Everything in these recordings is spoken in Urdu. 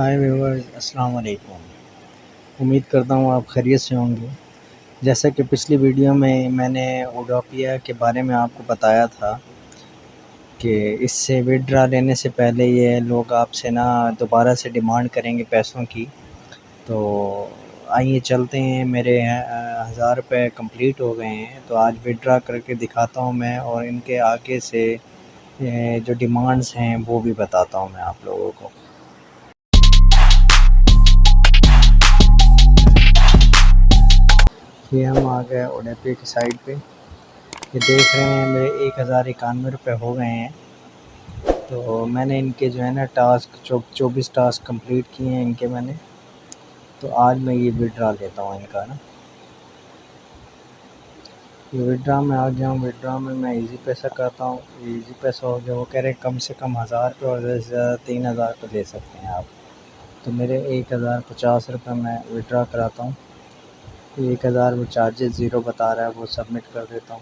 ہائے ویورز، السلام علیکم۔ امید کرتا ہوں آپ خیریت سے ہوں گے۔ جیسا کہ پچھلی ویڈیو میں نے اوڈوپیا کے بارے میں آپ کو بتایا تھا کہ اس سے وڈرا لینے سے پہلے یہ لوگ آپ سے دوبارہ سے ڈیمانڈ کریں گے پیسوں کی۔ تو آئیے چلتے ہیں، میرے 1000 روپے کمپلیٹ ہو گئے ہیں، تو آج وڈرا کر کے دکھاتا ہوں میں، اور ان کے آگے سے جو ڈیمانڈز ہیں وہ بھی بتاتا ہوں میں آپ لوگوں کو۔ یہ ہم آ گئے اوڈوپیا کی سائٹ پہ، یہ دیکھ رہے ہیں میرے 1091 روپے ہو گئے ہیں۔ تو میں نے ان کے ٹاسک 24 ٹاسک کمپلیٹ کیے ہیں ان کے میں نے، تو آج میں یہ وڈرا لیتا ہوں ان کا یہ وڈرا میں آ گیا ہوں۔ وڈرا میں ایزی پیسہ کرتا ہوں، ایزی پیسہ ہو گیا۔ وہ کہہ رہے کم سے کم 1000 روپے اور زیادہ سے زیادہ 3000 روپے لے سکتے ہیں آپ، تو میرے 1050 روپے میں وڈرا کراتا ہوں۔ 1000 میں چارجز 0 بتا رہا ہے، وہ سبمٹ کر دیتا ہوں۔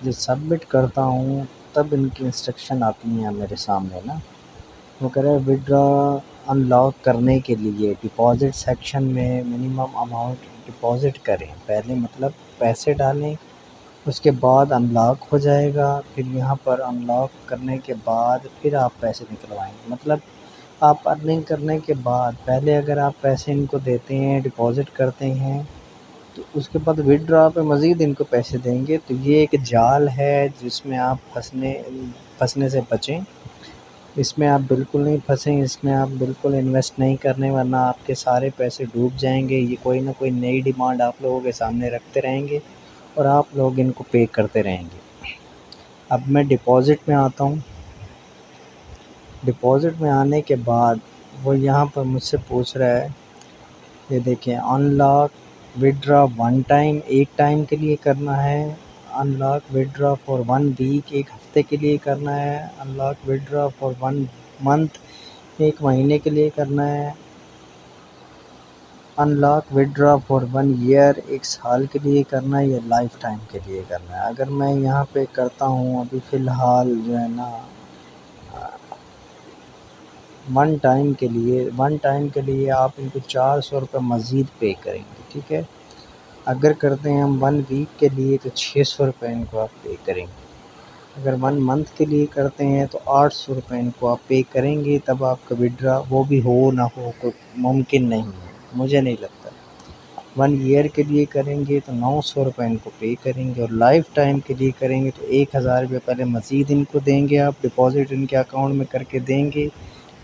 جب سبمٹ کرتا ہوں تب ان کی انسٹرکشن آتی ہیں میرے سامنے وہ کہہ رہا ہے وڈرا ان لاک کرنے کے لیے ڈپازٹ سیکشن میں منیمم اماؤنٹ ڈپازٹ کریں، پہلے مطلب پیسے ڈالیں، اس کے بعد ان لاک ہو جائے گا، پھر یہاں پر ان لاک کرنے کے بعد پھر آپ پیسے نکلوائیں گے۔ مطلب آپ ارننگ کرنے کے بعد پہلے اگر آپ پیسے ان کو دیتے ہیں، ڈپازٹ کرتے ہیں، تو اس کے بعد وڈرا پہ مزید ان کو پیسے دیں گے۔ تو یہ ایک جال ہے جس میں آپ پھنسنے سے بچیں، اس میں آپ بالکل نہیں پھنسیں، اس میں آپ بالکل انویسٹ نہیں کرنے، ورنہ آپ کے سارے پیسے ڈوب جائیں گے۔ یہ کوئی نہ کوئی نئی ڈیمانڈ آپ لوگوں کے سامنے رکھتے رہیں گے اور آپ لوگ ان کو پے کرتے رہیں گے۔ اب میں ڈپازٹ میں آتا ہوں۔ ڈپازٹ میں آنے کے بعد وہ یہاں پر مجھ سے پوچھ رہا ہے، یہ دیکھیں in log Vadra one time, ایک ٹائم کے لیے کرنا ہے، in log Vadra for 1 week, ایک ہفتے کے لیے کرنا ہے، in log Vadra for 1 month, ایک مہینے کے لیے کرنا ہے، in log Vadra for 1 year, ایک سال کے لیے کرنا ہے، یا لائف ٹائم کے لیے کرنا ہے۔ اگر میں یہاں پہ کرتا ہوں ابھی فی الحال ون ٹائم کے لیے آپ ان کو 400 روپے مزید پے کریں گے، ٹھیک ہے۔ اگر کرتے ہیں ہم 1 ویک کے لیے تو 600 روپے ان کو آپ پے کریں گے۔ اگر 1 منتھ کے لیے کرتے ہیں تو 800 روپے ان کو آپ پے کریں گے، تب آپ کا وڈرا وہ بھی ہو نہ ہو کوئی ممکن نہیں ہے، مجھے نہیں لگتا۔ 1 ایئر کے لیے کریں گے تو 900 روپے ان کو پے کریں گے، اور لائف ٹائم کے لیے کریں گے تو 1000 روپے پہلے مزید ان کو دیں گے، آپ ڈپازٹ ان کے اکاؤنٹ میں کر کے دیں گے،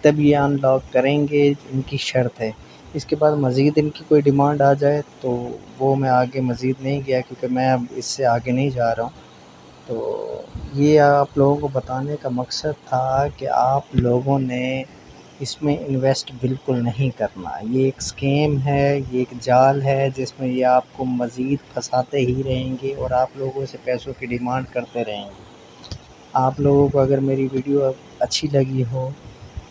تب یہ ان لاک کریں گے، ان کی شرط ہے۔ اس کے بعد مزید ان کی کوئی ڈیمانڈ آ جائے تو وہ میں آگے مزید نہیں گیا، کیونکہ میں اب اس سے آگے نہیں جا رہا ہوں۔ تو یہ آپ لوگوں کو بتانے کا مقصد تھا کہ آپ لوگوں نے اس میں انویسٹ بالکل نہیں کرنا، یہ ایک سکیم ہے، یہ ایک جال ہے جس میں یہ آپ کو مزید پھنساتے ہی رہیں گے اور آپ لوگوں سے پیسوں کی ڈیمانڈ کرتے رہیں گے۔ آپ لوگوں کو اگر میری ویڈیو اچھی لگی ہو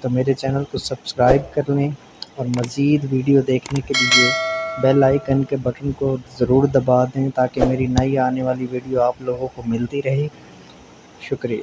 تو میرے چینل کو سبسکرائب کر لیں، اور مزید ویڈیو دیکھنے کے لیے بیل آئیکن کے بٹن کو ضرور دبا دیں، تاکہ میری نئی آنے والی ویڈیو آپ لوگوں کو ملتی رہے۔ شکریہ۔